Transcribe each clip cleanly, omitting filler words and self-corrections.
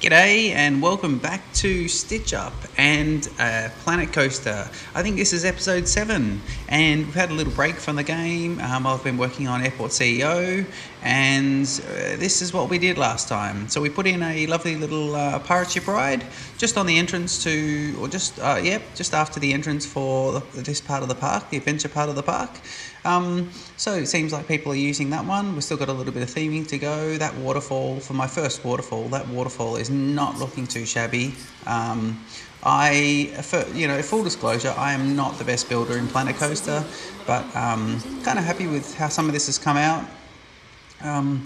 G'day and welcome back to Stitch Up and Planet Coaster. I think this is episode 7 and we've had a little break from the game. I've been working on Airport CEO and this is what we did last time. So we put in a lovely little pirate ship ride just on the entrance to, or just after the entrance for this part of the park, the adventure part of the park. So it seems like people are using that one. We've still got a little bit of theming to go. That waterfall, for my first waterfall, that waterfall is not looking too shabby. Full disclosure, I am not the best builder in Planet Coaster, but kind of happy with how some of this has come out. I'm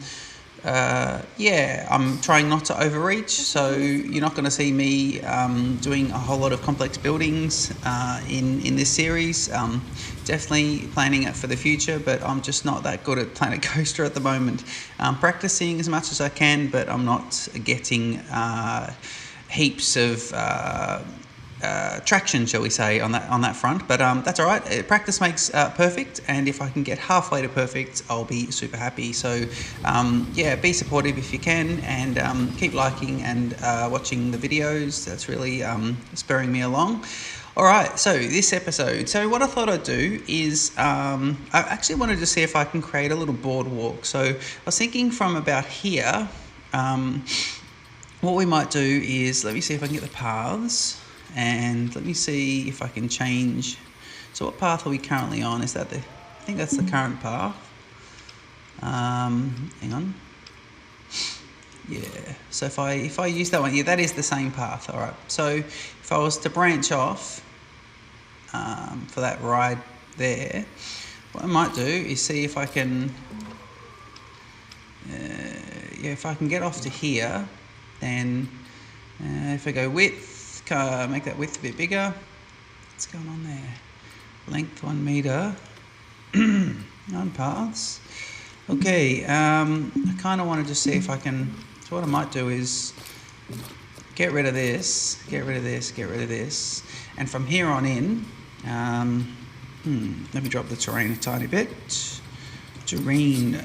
trying not to overreach, so you're not going to see me doing a whole lot of complex buildings in this series. Definitely planning it for the future, but I'm just not that good at Planet Coaster at the moment. Practicing as much as I can, but I'm not getting heaps of traction, shall we say, on that front, but that's all right. Practice makes perfect, and if I can get halfway to perfect, I'll be super happy. So be supportive if you can, and keep liking and watching the videos. That's really spurring me along. All right, so this episode, what I thought I'd do is I actually wanted to see if I can create a little boardwalk. So I was thinking from about here, what we might do is, let me see if I can get the paths. And let me see if I can change. So what path are we currently on? Is that I think that's the current path. Hang on. Yeah. So if I use that one, yeah, that is the same path. All right. So if I was to branch off for that ride there, what I might do is see if I can. If I can get off to here, then if I go width. Make that width a bit bigger. What's going on there? Length 1 meter. 9 paths. Okay, I kind of want to just see if I can. So what I might do is get rid of this, get rid of this, get rid of this, and from here on in, let me drop the terrain a tiny bit. Terrain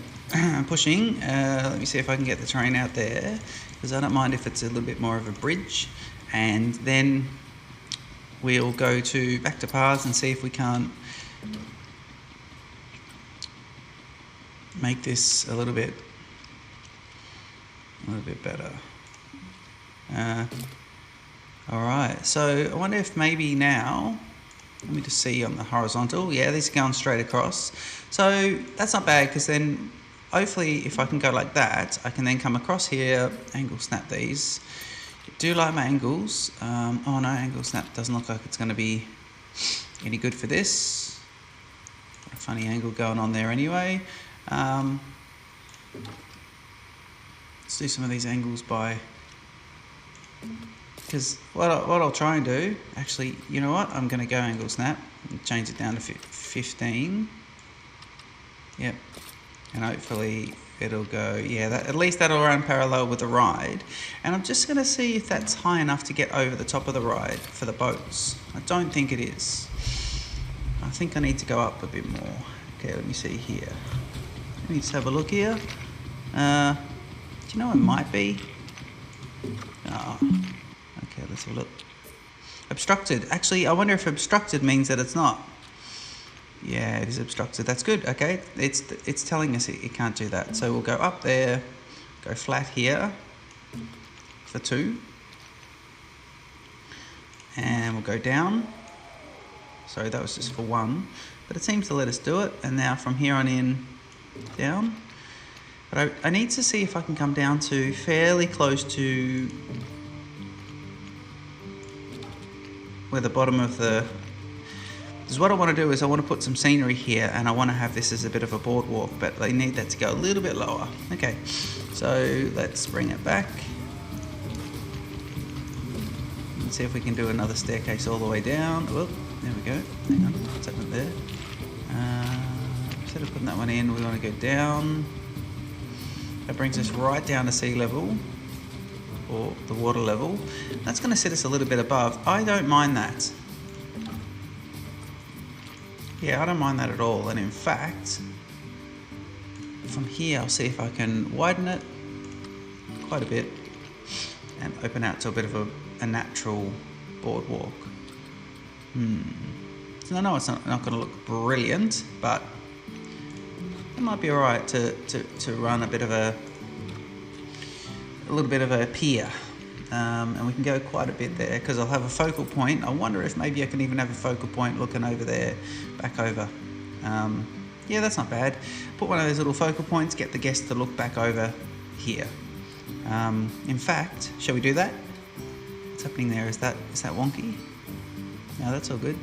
pushing. Let me see if I can get the terrain out there, because I don't mind if it's a little bit more of a bridge. And then we'll go back to paths and see if we can't make this a little bit better. All right, so I wonder if maybe now, let me just see on the horizontal. Yeah, these are going straight across. So that's not bad, because then hopefully if I can go like that, I can then come across here, angle snap these. Do like my angles. Oh no, angle snap doesn't look like it's going to be any good for this. Got a funny angle going on there anyway. Let's do some of these angles because what I'll try and do, actually, you know what? I'm going to go angle snap and change it down to 15. Yep, and hopefully it'll go, at least that'll run parallel with the ride. And I'm just going to see if that's high enough to get over the top of the ride for the boats. I don't think it is. I think I need to go up a bit more. Okay, let me see here. Let me just have a look here. Do you know what it might be? Oh, okay, let's have a look. Obstructed. Actually, I wonder if obstructed means that it's not. Yeah, it is obstructed. That's good. Okay, it's telling us it can't do that. So we'll go up there, go flat here for 2, and we'll go down. Sorry, that was just for 1, but it seems to let us do it. And now from here on in, down. But I need to see if I can come down to fairly close to where the bottom of the. Because what I want to do is I want to put some scenery here, and I want to have this as a bit of a boardwalk, but they need that to go a little bit lower. Okay, so let's bring it back. Let's see if we can do another staircase all the way down. Oh, there we go. Hang on, what's happened there? Instead of putting that one in, we want to go down. That brings us right down to sea level, or the water level. That's going to set us a little bit above. I don't mind that. Yeah, I don't mind that at all. And in fact, from here, I'll see if I can widen it quite a bit. and open out to a bit of a natural boardwalk. So I know it's not going to look brilliant, but it might be alright to run a little bit of a pier. And we can go quite a bit there because I'll have a focal point. I wonder if maybe I can even have a focal point looking over there, back over. Yeah, that's not bad. Put one of those little focal points, get the guest to look back over here. In fact, shall we do that? What's happening there? Is that wonky? No, that's all good.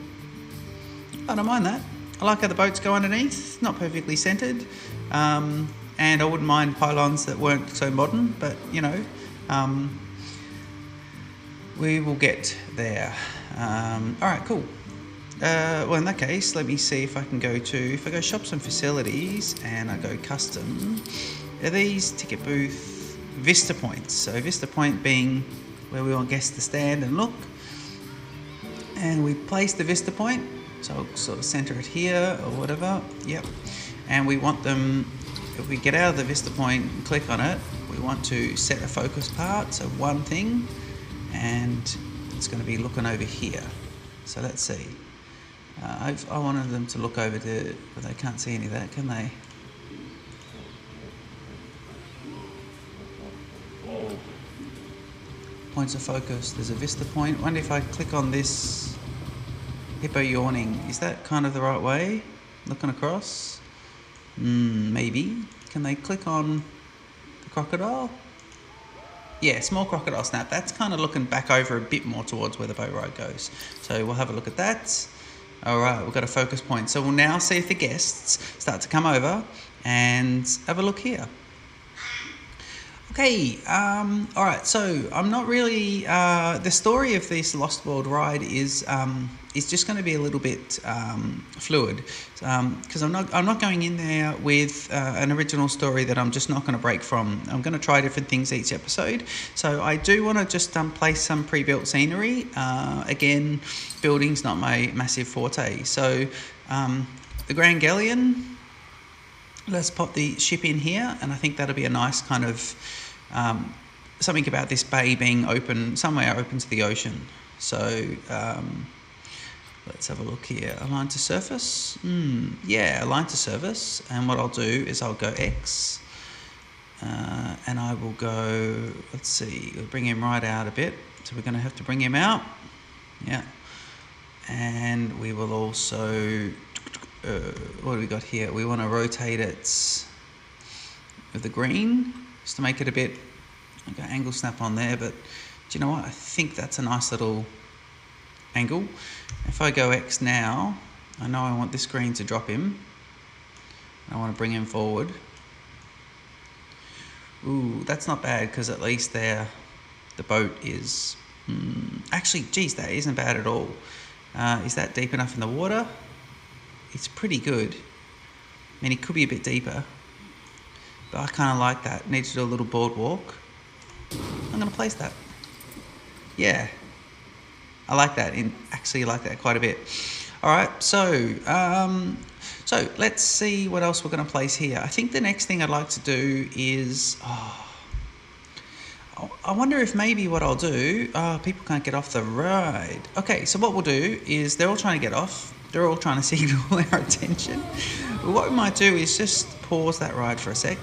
I don't mind that. I like how the boats go underneath, not perfectly centered. And I wouldn't mind pylons that weren't so modern, but you know, we will get there. All right, cool. Well, in that case, let me see if I can if I go shops and facilities and I go custom, are these ticket booth Vista points. So Vista point being where we want guests to stand and look. And we place the Vista point, so I'll sort of center it here or whatever. Yep. And we want them, if we get out of the Vista point and click on it, we want to set a focus part, so one thing, and it's going to be looking over here. So let's see. I wanted them to look over to, but they can't see any of that, can they? Points of focus. There's a Vista point. I wonder if I click on this hippo yawning, is that kind of the right way? Looking across? Maybe. Can they click on the crocodile? Yeah, small crocodile snap. That's kind of looking back over a bit more towards where the boat ride goes. So we'll have a look at that. All right, we've got a focus point. So we'll now see if the guests start to come over and have a look here. Okay, all right, so I'm not really, the story of this Lost World ride is just going to be a little bit fluid, because I'm not going in there with an original story that I'm just not going to break from. I'm going to try different things each episode. So I do want to just place some pre-built scenery. Again, building's not my massive forte. So the Grand Galleon, let's pop the ship in here, and I think that'll be a nice kind of something about this bay being open, somewhere open to the ocean. So let's have a look here. Align to surface. Yeah, align to surface. And what I'll do is I'll go X, and I will go. Let's see. We'll bring him right out a bit. So we're going to have to bring him out. Yeah. And we will also. What do we got here? We want to rotate it with the green just to make it a bit. I've got angle snap on there, but do you know what? I think that's a nice little angle. If I go X now, I know I want this green to drop him. I want to bring him forward. Ooh, that's not bad, because at least there the boat is. Actually, geez, that isn't bad at all. Is that deep enough in the water? It's pretty good. I mean, it could be a bit deeper, but I kind of like that. Need to do a little boardwalk. I'm going to place that. Yeah, I like that. Actually, like that quite a bit. All right, so let's see what else we're going to place here. I think the next thing I'd like to do is. I wonder if maybe what I'll do. People can't get off the ride. Okay, so what we'll do is they're all trying to get off. They're all trying to signal our attention. What we might do is just pause that ride for a sec.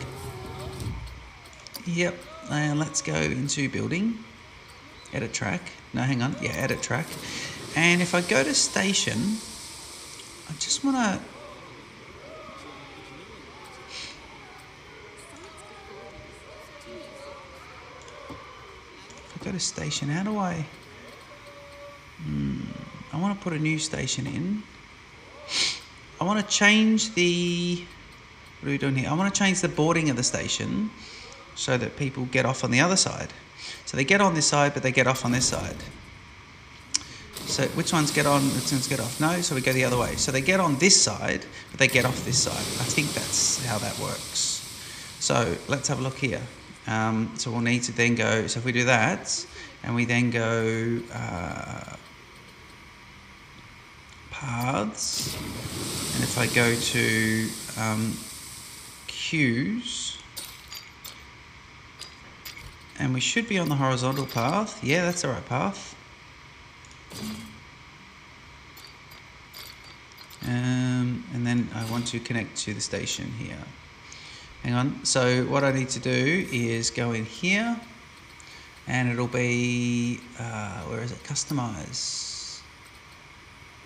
Yep, and let's go into building. Edit track. No, hang on. Yeah, edit track. And if I go to station, I just want to... If I go to station, how do I... I want to put a new station in. I want to change the... What are we doing here? I want to change the boarding of the station so that people get off on the other side. So they get on this side, but they get off on this side. So which ones get on, which ones get off? No, so we go the other way. So they get on this side, but they get off this side. I think that's how that works. So let's have a look here. So we'll need to then go... So if we do that, and we then go... paths, and if I go to queues, And we should be on the horizontal path. Yeah, that's the right path. And then I want to connect to the station here. Hang on. So what I need to do is go in here, and it'll be where is it? Customize,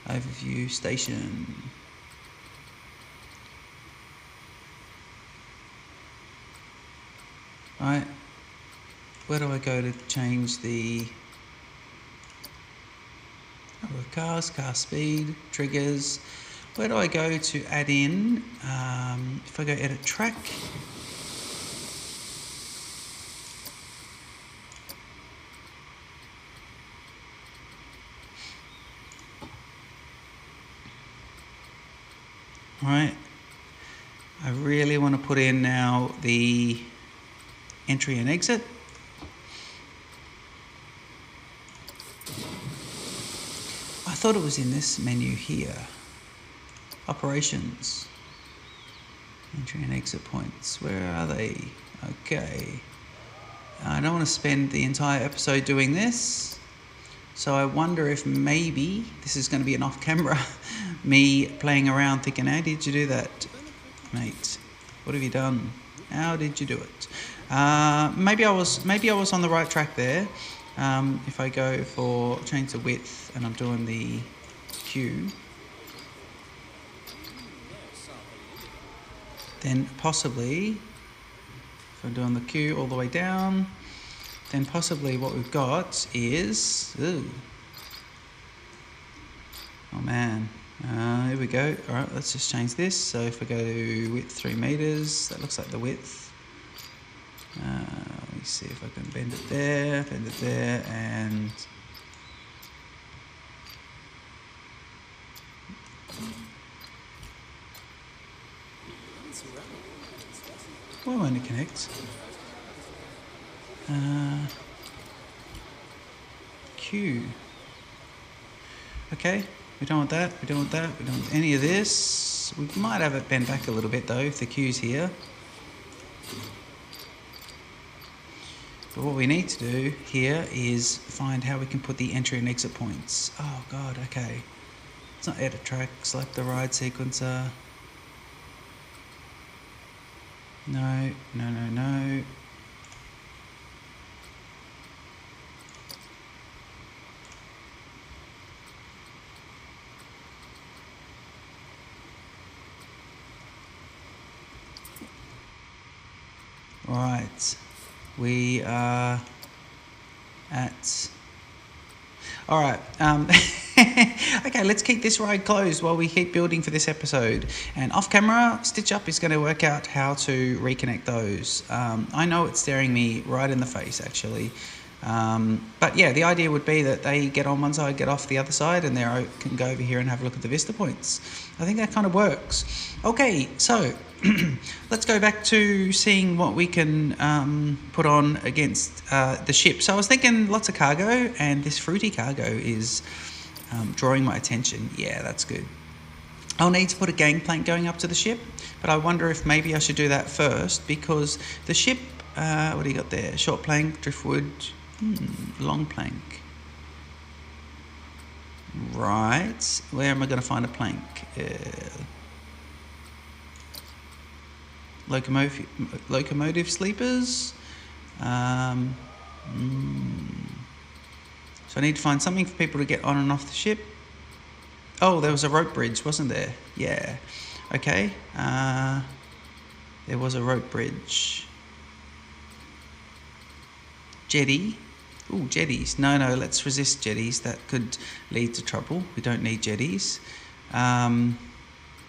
overview, station. Right. Where do I go to change the number of cars, car speed, triggers? Where do I go to add in, if I go edit track, right, I really want to put in now the entry and exit. I thought it was in this menu here. Operations. Entry and exit points. Where are they? Okay. I don't want to spend the entire episode doing this. So I wonder if maybe this is going to be an off-camera me playing around thinking, how did you do that, mate? What have you done? How did you do it? Maybe I was on the right track there. If I go for change the width and I'm doing the queue, then possibly, if I'm doing the queue all the way down, then possibly what we've got is, ooh, oh man, here we go. All right, let's just change this. So if I go to width 3 meters, that looks like the width. Let me see if I can bend it there, and why won't it connect? Q. Okay, we don't want that, we don't want that, we don't want any of this. We might have it bend back a little bit though if the Q's here. But what we need to do here is find how we can put the entry and exit points. Oh god, okay. It's not edit track, select the ride sequencer. No, no, no, no. Right, we are at, all right, okay, let's keep this ride closed while we keep building for this episode. And off camera, Stitch Up is going to work out how to reconnect those. I know it's staring me right in the face actually. But yeah, the idea would be that they get on one side, get off the other side, and they can go over here and have a look at the vista points. I think that kind of works. Okay, so let's go back to seeing what we can put on against the ship. So I was thinking lots of cargo, and this fruity cargo is drawing my attention. Yeah, that's good. I'll need to put a gangplank going up to the ship, but I wonder if maybe I should do that first, because the ship, what do you got there? Short plank, driftwood, long plank. Right, where am I going to find a plank? Locomotive sleepers. So I need to find something for people to get on and off the ship. Oh, there was a rope bridge, wasn't there? Yeah. Okay. There was a rope bridge. Jetty. Ooh, jetties. No, let's resist jetties. That could lead to trouble. We don't need jetties. But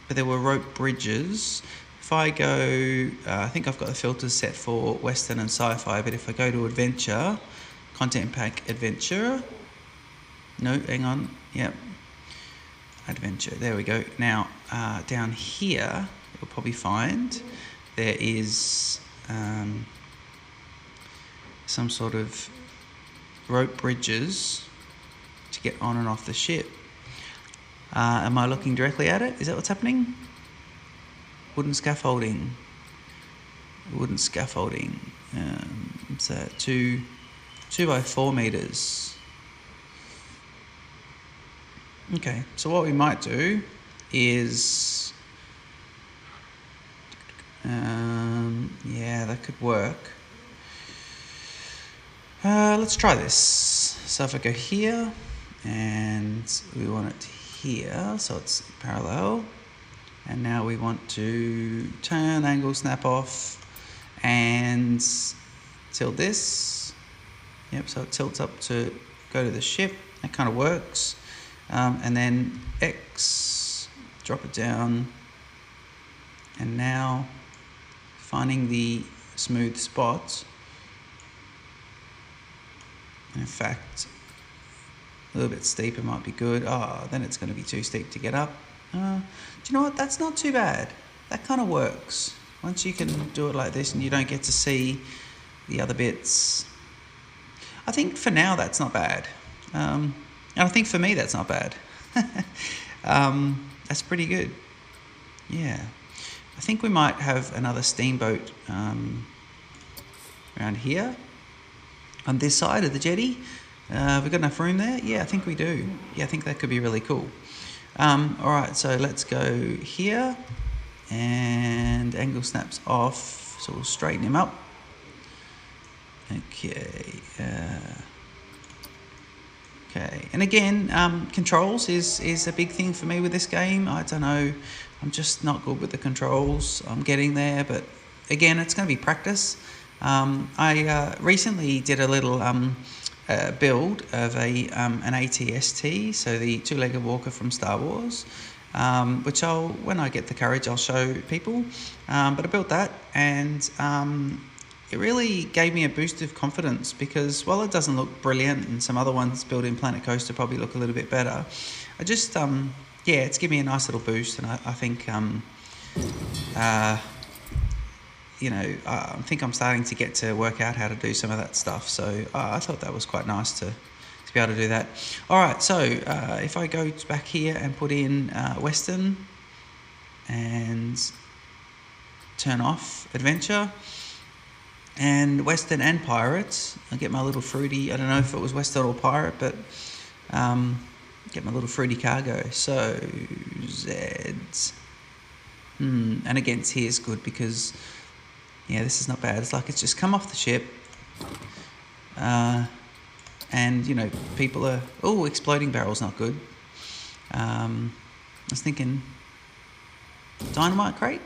there were rope bridges. If I go, I think I've got the filters set for Western and Sci-Fi, but if I go to Adventure, Content Pack Adventure. No, hang on. Yep. Adventure. There we go. Now, down here, you'll probably find there is some sort of rope bridges to get on and off the ship. Am I looking directly at it? Is that what's happening? Wooden scaffolding. So 2 by 4 meters. Okay, so what we might do is, yeah, that could work. Let's try this. So if I go here, and we want it here, so it's parallel. And now we want to turn, angle, snap off, and tilt this. Yep, so it tilts up to go to the ship. That kind of works. And then X, drop it down. And now finding the smooth spot. In fact, a little bit steeper might be good. Oh, then it's going to be too steep to get up. Do you know what? That's not too bad. That kind of works. Once you can do it like this and you don't get to see the other bits. I think for now that's not bad. And I think for me that's not bad. That's pretty good. Yeah. I think we might have another steamboat around here. On this side of the jetty. Have we got enough room there? Yeah, I think we do. Yeah, I think that could be really cool. Alright, so let's go here. And angle snaps off. So we'll straighten him up. Okay. Okay, and again, controls is a big thing for me with this game. I don't know, I'm just not good with the controls. I'm getting there, but again, it's going to be practice. I recently did a little build of an AT-ST, so the two-legged walker from Star Wars, which when I get the courage, I'll show people. But I built that, and it really gave me a boost of confidence because while it doesn't look brilliant and some other ones built in Planet Coaster probably look a little bit better, I just, it's given me a nice little boost, and I think, I think I'm starting to get to work out how to do some of that stuff. So I thought that was quite nice to be able to do that. All right, so if I go back here and put in Western and turn off Adventure, and Western and Pirates, I get my little fruity, I don't know if it was Western or Pirate, but get my little fruity cargo. So Zeds. And against here is good because, yeah, this is not bad. It's like it's just come off the ship. And, people are, exploding barrel's not good. I was thinking, dynamite crate?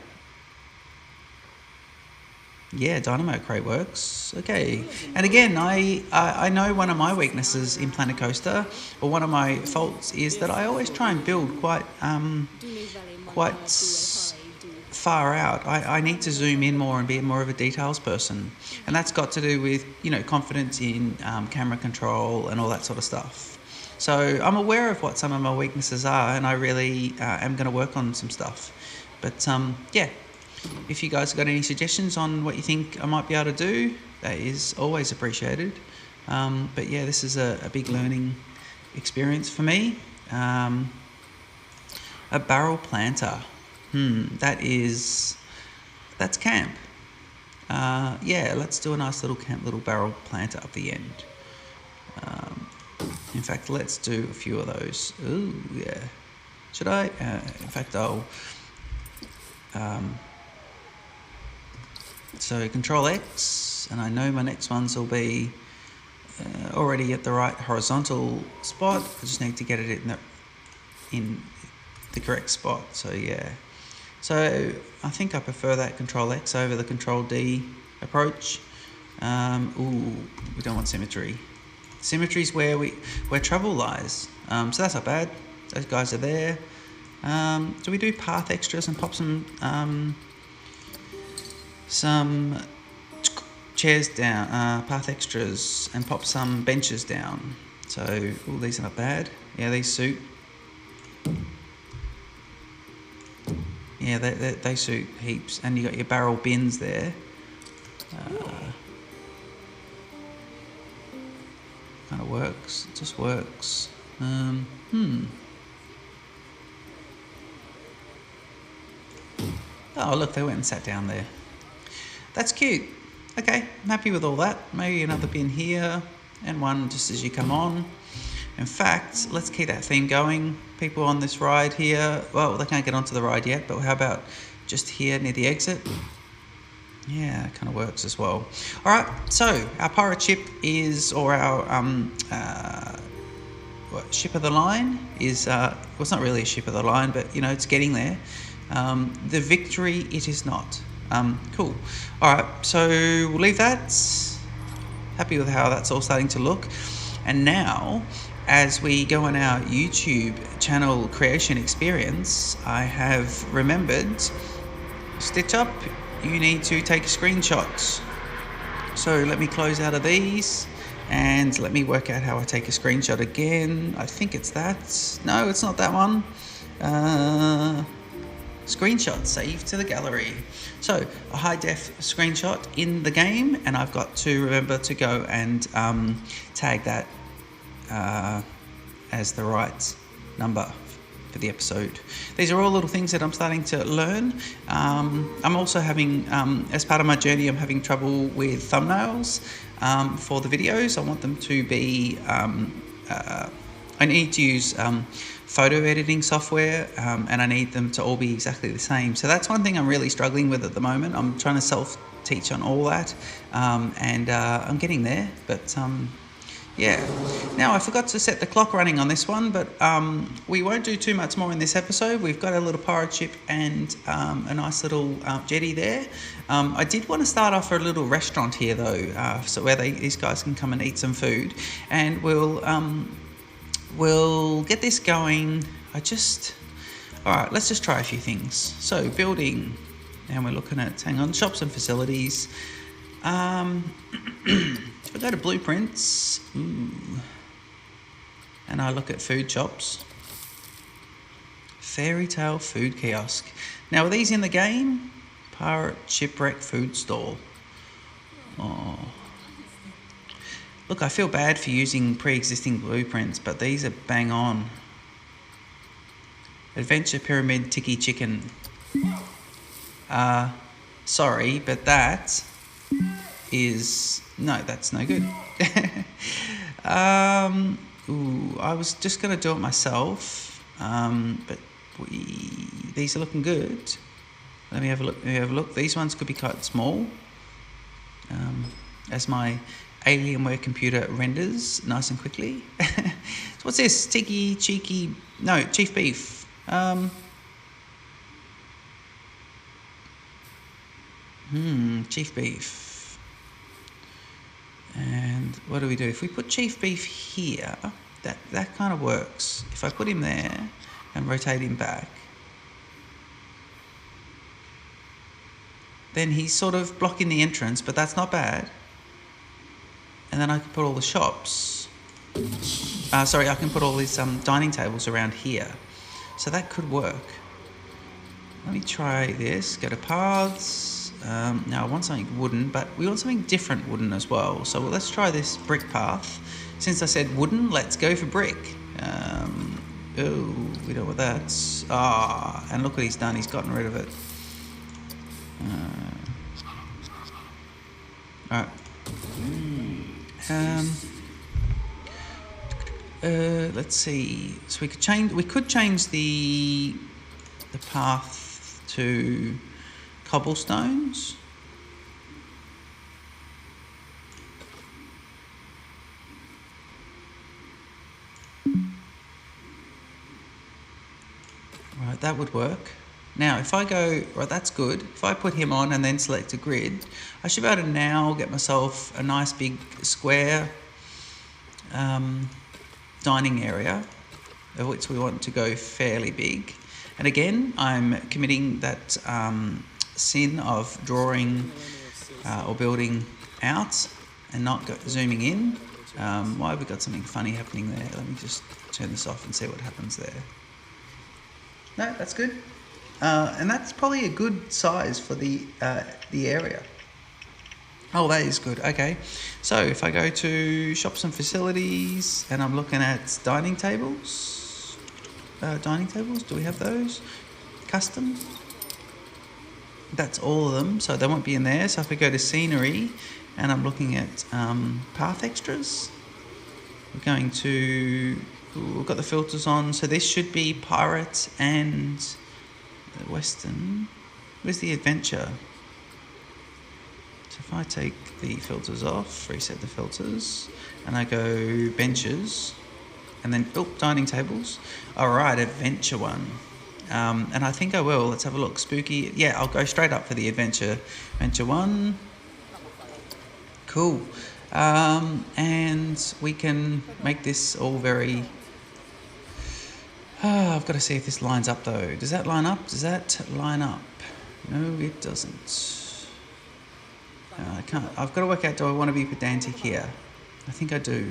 Yeah, dynamite crate works. Okay. And again, I know one of my weaknesses in Planet Coaster, or one of my faults, is that I always try and build quite far out. I need to zoom in more and be more of a details person. And that's got to do with, confidence in camera control and all that sort of stuff. So I'm aware of what some of my weaknesses are, and I really am going to work on some stuff. But if you guys have got any suggestions on what you think I might be able to do, that is always appreciated. But yeah, this is a big learning experience for me. A barrel planter. That's camp. Let's do a nice little camp, little barrel planter up the end. In fact, let's do a few of those. Ooh, yeah. Should I? In fact, I'll... so Control X, and I know my next ones will be already at the right horizontal spot. I just need to get it in the correct spot. So yeah. So I think I prefer that Control X over the Control D approach. We don't want symmetry. Symmetry is where trouble lies. So that's not bad. Those guys are there. Do we do path extras and pop some chairs down, path extras, and pop some benches down? So these are not bad. Yeah, these suit. Yeah, they suit heaps. And you got your barrel bins there. Kind of works. It just works. Oh, look, they went and sat down there. That's cute. Okay, I'm happy with all that. Maybe another bin here and one just as you come on. In fact, let's keep that theme going. People on this ride here, well, they can't get onto the ride yet, but how about just here near the exit? Yeah, it kind of works as well. All right, so our pirate ship is, or our ship of the line is, well, it's not really a ship of the line, but you know, it's getting there. The Victory, it is not. Cool. All right, so we'll leave that. Happy with how that's all starting to look. And now, as we go on our YouTube channel creation experience, I have remembered, Stitch Up, you need to take screenshots. So let me close out of these and let me work out how I take a screenshot again. I think it's that. No, it's not that one. Screenshot, save to the gallery. So a high def screenshot in the game, and I've got to remember to go and tag that as the right number for the episode. These are all little things that I'm starting to learn. I'm also having, as part of my journey, I'm having trouble with thumbnails for the videos. I want them to be, I need to use photo editing software, and I need them to all be exactly the same. So that's one thing I'm really struggling with at the moment. I'm trying to self-teach on all that, and I'm getting there, but yeah. Now, I forgot to set the clock running on this one, but we won't do too much more in this episode. We've got a little pirate ship and a nice little jetty there. I did want to start off a little restaurant here, though, so where these guys can come and eat some food, and we'll get this going. All right, let's just try a few things. So, building, and we're looking at, hang on, shops and facilities. If I go to blueprints, and I look at food shops, Fairy Tale Food Kiosk. Now, are these in the game? Pirate Shipwreck Food Stall. Oh. Look, I feel bad for using pre-existing blueprints, but these are bang on. Adventure Pyramid Tiki Chicken. Sorry, but that is... No, that's no good. I was just going to do it myself, but these are looking good. Let me have a look. These ones could be quite small, as my Alienware computer renders nice and quickly. So what's this? Chief beef. Chief beef. And what do we do? If we put chief beef here, that kind of works. If I put him there and rotate him back, then he's sort of blocking the entrance, but that's not bad. And then I can put all the shops. I can put all these dining tables around here. So that could work. Let me try this. Go to paths. Now I want something wooden, but we want something different wooden as well. So let's try this brick path. Since I said wooden, let's go for brick. We don't want that. And look what he's done. He's gotten rid of it. All right. Let's see. So we could change the path to cobblestones. Right, that would work. Now, if I go, right, that's good. If I put him on and then select a grid, I should be able to now get myself a nice big square dining area, of which we want to go fairly big. And again, I'm committing that sin of drawing or building out and not zooming in. Why have we got something funny happening there? Let me just turn this off and see what happens there. No, that's good. And that's probably a good size for the area. Oh, that is good. Okay. So if I go to shops and facilities and I'm looking at dining tables. Do we have those? Custom? That's all of them, so they won't be in there. So if we go to scenery and I'm looking at path extras, we're going to, we've got the filters on, so this should be pirate and western. Where's the adventure? So if I take the filters off, reset the filters, and I go benches, and then dining tables. All right, adventure one. And I think I will. Let's have a look. Spooky. Yeah, I'll go straight up for the adventure. Adventure one. Cool. And we can make this all very... I've got to see if this lines up though. Does that line up? Does that line up? No, it doesn't. I can't. I've got to work out, do I want to be pedantic here? I think I do.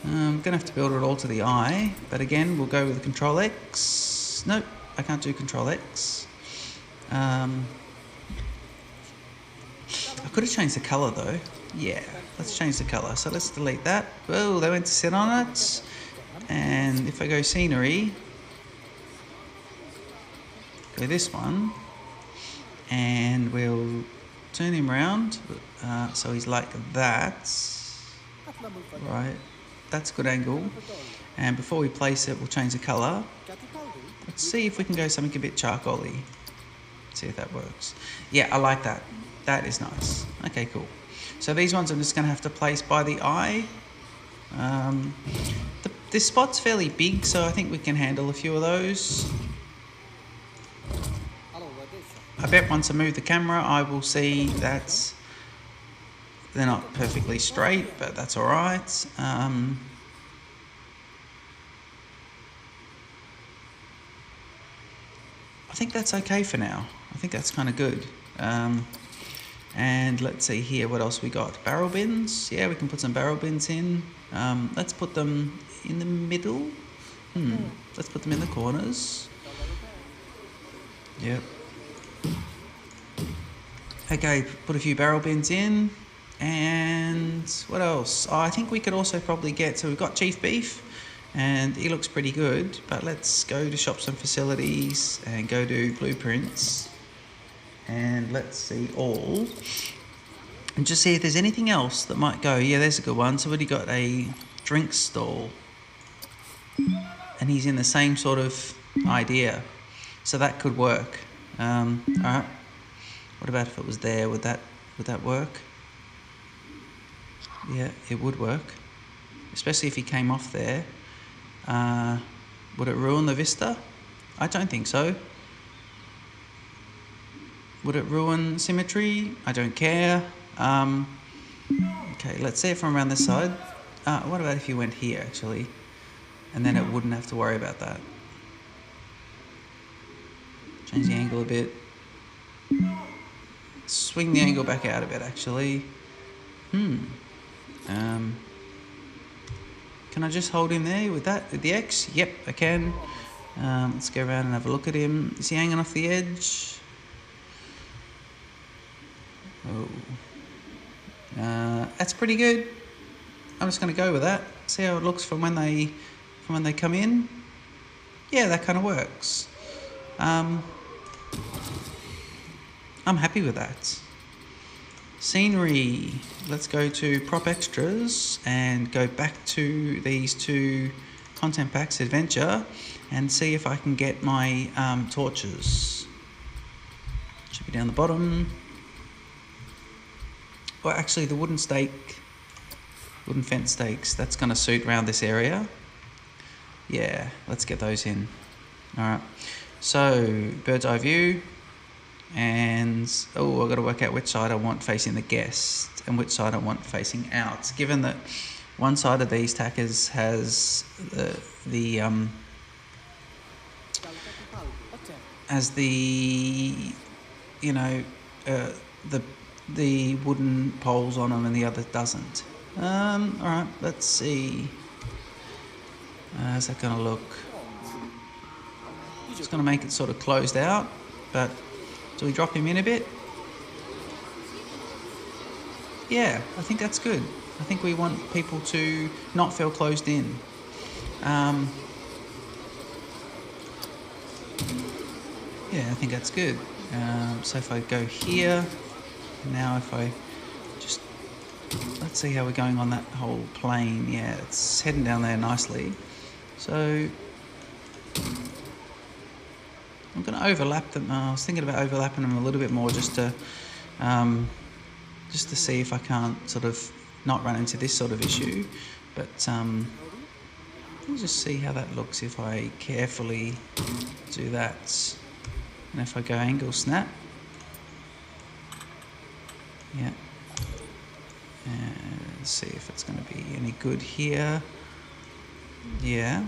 I'm going to have to build it all to the eye, but again, we'll go with Control X. Nope, I can't do Control X. I could have changed the colour though. Yeah, let's change the colour. So let's delete that. Oh, they went to sit on it. And if I go scenery, go this one, and we'll turn him around so he's like that. Right, that's a good angle. And before we place it, we'll change the colour. Let's see if we can go something a bit charcoaly. See if that works. Yeah, I like that. That is nice. Okay, cool. So these ones I'm just going to have to place by the eye. This spot's fairly big, so I think we can handle a few of those. I bet once I move the camera, I will see that they're not perfectly straight, but that's all right. I think that's okay for now. I think that's kind of good. And let's see here, what else we got? Barrel bins. Yeah, we can put some barrel bins in. Let's put them in the middle. Let's put them in the corners. Yep. Okay, put a few barrel bins in. And what else? Oh, I think we could also probably get, so we've got Chief Beef, and he looks pretty good, but let's go to Shops and Facilities and go to Blueprints. And let's see all. And just see if there's anything else that might go. Yeah, there's a good one. So we've already got a drink stall. And he's in the same sort of idea. So that could work. Alright. What about if it was there? Would that work? Yeah, it would work. Especially if he came off there. Would it ruin the vista? I don't think so. Would it ruin symmetry? I don't care. Okay, let's see it from around this side. What about if you went here, actually? And then it wouldn't have to worry about that. Change the angle a bit. Swing the angle back out a bit, actually. Can I just hold him there with that, with the X? Yep, I can. Let's go around and have a look at him. Is he hanging off the edge? Oh. That's pretty good. I'm just going to go with that. See how it looks from when they come in. Yeah, that kind of works. I'm happy with that. Scenery. Let's go to prop extras and go back to these two content packs, adventure, and see if I can get my torches. Should be down the bottom. Well, actually, the wooden fence stakes, that's going to suit around this area. Yeah, let's get those in. All right. So, bird's eye view. And, I've got to work out which side I want facing the guest and which side I want facing out. Given that one side of these tackers has the wooden poles on them and the other doesn't. Alright, let's see. How's that going to look? Just going to make it sort of closed out, but do we drop him in a bit? Yeah, I think that's good. I think we want people to not feel closed in. Yeah, I think that's good. So if I go here, now if I just, let's see how we're going on that whole plane. Yeah, it's heading down there nicely. So I'm going to overlap them. I was thinking about overlapping them a little bit more just to see if I can't sort of not run into this sort of issue. But let's just see how that looks if I carefully do that. And if I go angle snap, yeah, and see if it's going to be any good here. Yeah,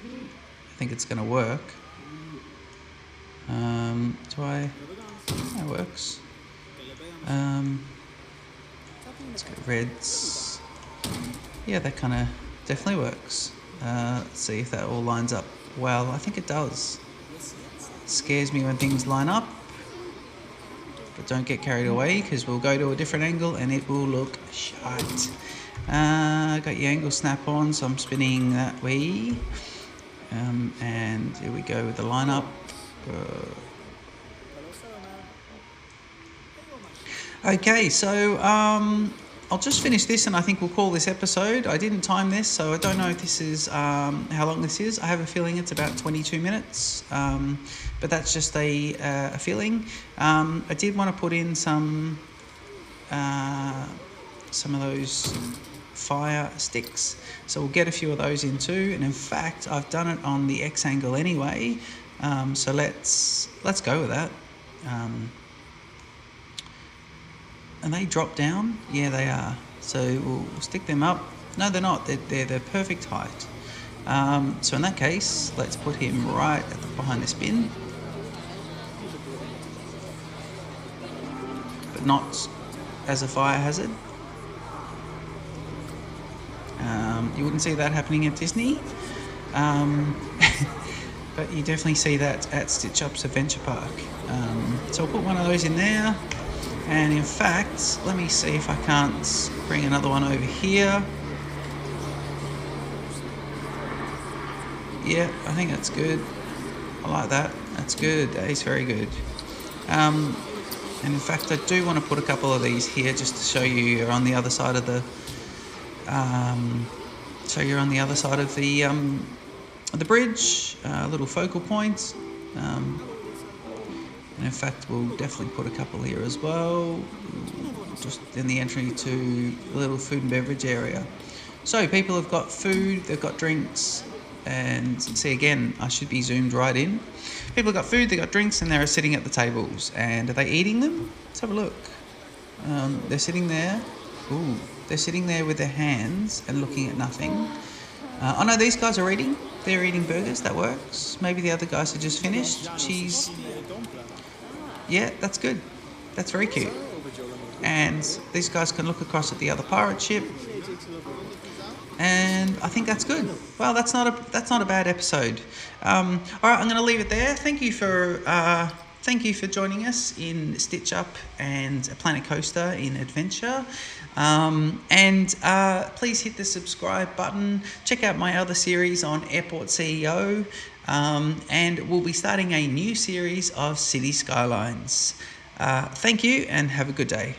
I think it's going to work. That works. Let's go reds. Yeah, that kind of definitely works. Let's see if that all lines up well. I think it does. It scares me when things line up, but don't get carried away because we'll go to a different angle and it will look shite. Got your angle snap on, so I'm spinning that way. And here we go with the lineup. Okay, so I'll just finish this and I think we'll call this episode. I didn't time this, so I don't know if this is how long this is. I have a feeling it's about 22 minutes, but that's just a feeling. I did want to put in some of those fire sticks, so we'll get a few of those in too. And in fact, I've done it on the X angle anyway, so let's go with that. And they drop down? Yeah, they are. So we'll stick them up. No, they're not. They're the perfect height. So in that case, let's put him right behind this bin, but not as a fire hazard. You wouldn't see that happening at Disney, but you definitely see that at Stitch Up's Adventure Park. So I'll put one of those in there. And in fact, let me see if I can't bring another one over here. Yeah, I think that's good. I like that. That's good. That is very good. And in fact, I do want to put a couple of these here just to show you're on the other side of the. So you're on the other side of the bridge. Little focal points. And in fact, we'll definitely put a couple here as well, just in the entry to the little food and beverage area. So people have got food, they've got drinks, and see again, I should be zoomed right in. People have got food, they've got drinks, and they're sitting at the tables. And are they eating them? Let's have a look. They're sitting there. Ooh, they're sitting there with their hands and looking at nothing. Oh no, these guys are eating. They're eating burgers, that works. Maybe the other guys are just finished. Cheese. Yeah, that's good. That's very cute. And these guys can look across at the other pirate ship. And I think that's good. Well, that's not a bad episode. All right, I'm going to leave it there. Thank you for joining us in Stitch Up and Planet Coaster in Adventure. And please hit the subscribe button. Check out my other series on Airport CEO. And we'll be starting a new series of City Skylines. Thank you and have a good day.